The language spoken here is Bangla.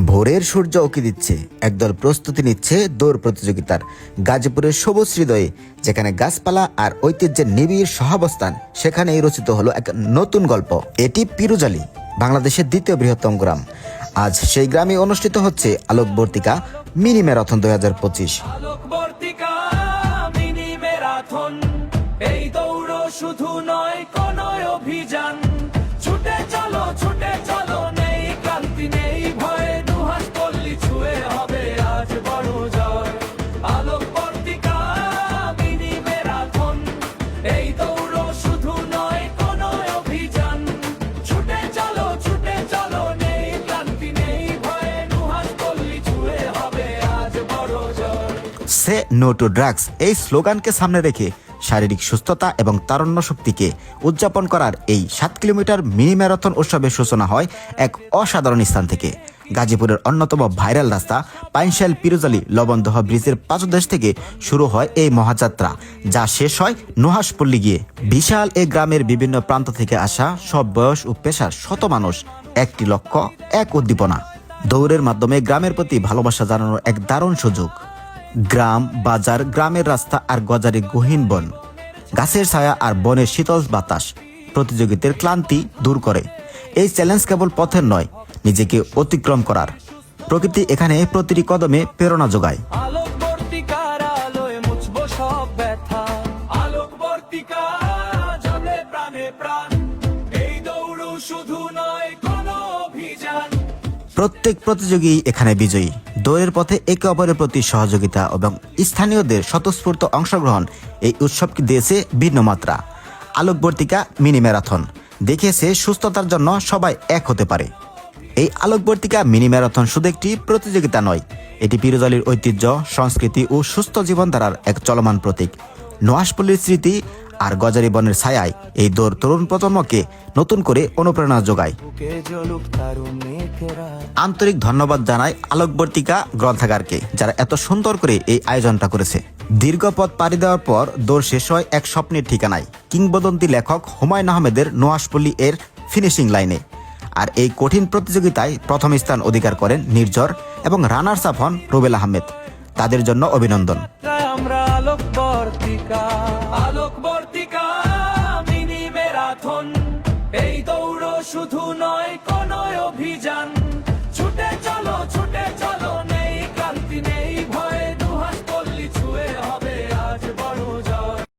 ভোরের সূর্য উঁকি দিচ্ছে, একদল প্রস্তুতি নিচ্ছে দৌড় প্রতিযোগিতার। গাজীপুরের সবুজ হৃদয়ে, যেখানে গাছপালা আর ঐতিহ্যের নিবিড় সহাবস্থান, সেখানেই রচিত হলো এক নতুন গল্প। এটি পিরুজালি, বাংলাদেশের দ্বিতীয় বৃহত্তম গ্রাম। আজ সেই গ্রামে অনুষ্ঠিত হচ্ছে আলোকবর্তিকা মিনি ম্যারাথন 2025। এই দৌড় শুধু নয় কোন অভিযান, ছুটে চলো ছুটে চলো, নেই ক্লান্তি নেই ভয়, দুহাত পল্লী ছুঁয়ে হবে আজ বড় জয়। আলোকবর্তিকা মিনি ম্যারাথন, এই দৌড় শুধু নয় কোন অভিযান, ছুটে চলো, নেই ক্লান্তি নেই ভয়, দুহাত পল্লী ছুঁয়ে হবে আজ বড় জয়। সে নো টু ড্রাগস এই স্লোগানকে সামনে রেখে শারীরিক সুস্থতা এবং তারুণ্য শক্তিকে উদযাপন করার এই 7 কিলোমিটার মিনি ম্যারাথন উৎসবের সূচনা হয় এক অসাধারণ স্থান থেকে। গাজীপুরের অন্যতম ভাইরাল রাস্তা পাইনশাল পিরুজালি লবণদহ ব্রিজের পাদদেশ থেকে শুরু হয় এই মহাযাত্রা, যা শেষ হয় নুহাশপল্লী গিয়ে। বিশাল এই গ্রামের বিভিন্ন প্রান্ত থেকে আসা সব বয়স ও পেশার শত মানুষ, একটি লক্ষ্য, এক উদ্দীপনা। দৌড়ের মাধ্যমে গ্রামের প্রতি ভালোবাসা জানানোর এক দারুণ সুযোগ। গ্রাম, বাজার, গ্রামের রাস্তা আর গজারি গহীন বন, গাছের ছায়া আর বনের শীতল বাতাস প্রতিযোগিতার ক্লান্তি দূর করে। এই চ্যালেঞ্জ কেবল পথের নয়, নিজেকে অতিক্রম করার। প্রকৃতি এখানে প্রতিটি কদমে প্রেরণা যোগায়। আলোকবর্তিকার আলোয় মুছবো সব ব্যথা, আলোকবর্তিকা জলে প্রাণে প্রাণ, এই দৌড় শুধু নয় কোন অভিযান। প্রত্যেক প্রতিযোগী এখানে বিজয়ী। দৌড়ের পথে একে অপরের প্রতি সহযোগিতা এবং স্থানীয়দের স্বতঃস্ফূর্ত অংশগ্রহণ এই উৎসবকে দিয়েছে ভিন্ন মাত্রা। আলোকবর্তিকা মিনি ম্যারাথন দেখিয়েছে সুস্থতার জন্য সবাই এক হতে পারে। এই আলোকবর্তিকা মিনি ম্যারাথন শুধু একটি প্রতিযোগিতা নয়, এটি পিরুজালির ঐতিহ্য, সংস্কৃতি ও সুস্থ জীবনধারার এক চলমান প্রতীক। নুহাশপল্লীর স্মৃতি আর গজারি বনের ছায়ায় এই দৌড় তরুণ প্রজন্মকে নতুন করে অনুপ্রেরণা যোগায়। আন্তরিক ধন্যবাদ জানাই আলোকবর্তিকা গ্রন্থাগারকে, যারা এত সুন্দর করে এই আয়োজনটা করেছে। দীর্ঘ পথ পাড়ি দেওয়ার পর দৌড় শেষ হয় এক স্বপ্নের ঠিকানায়, কিংবদন্তি লেখক হুমায়ুন আহমেদের নুহাশপল্লী এর ফিনিশিং লাইনে। আর এই কঠিন প্রতিযোগিতায় প্রথম স্থান অধিকার করেন নির্ঝর এবং রানার্স আপ হন রুবেল আহমেদ। তাদের জন্য অভিনন্দন। আমরা আলোকবর্তিকা মিনি ম্যারাথন, এই দৌড় শুধু নয়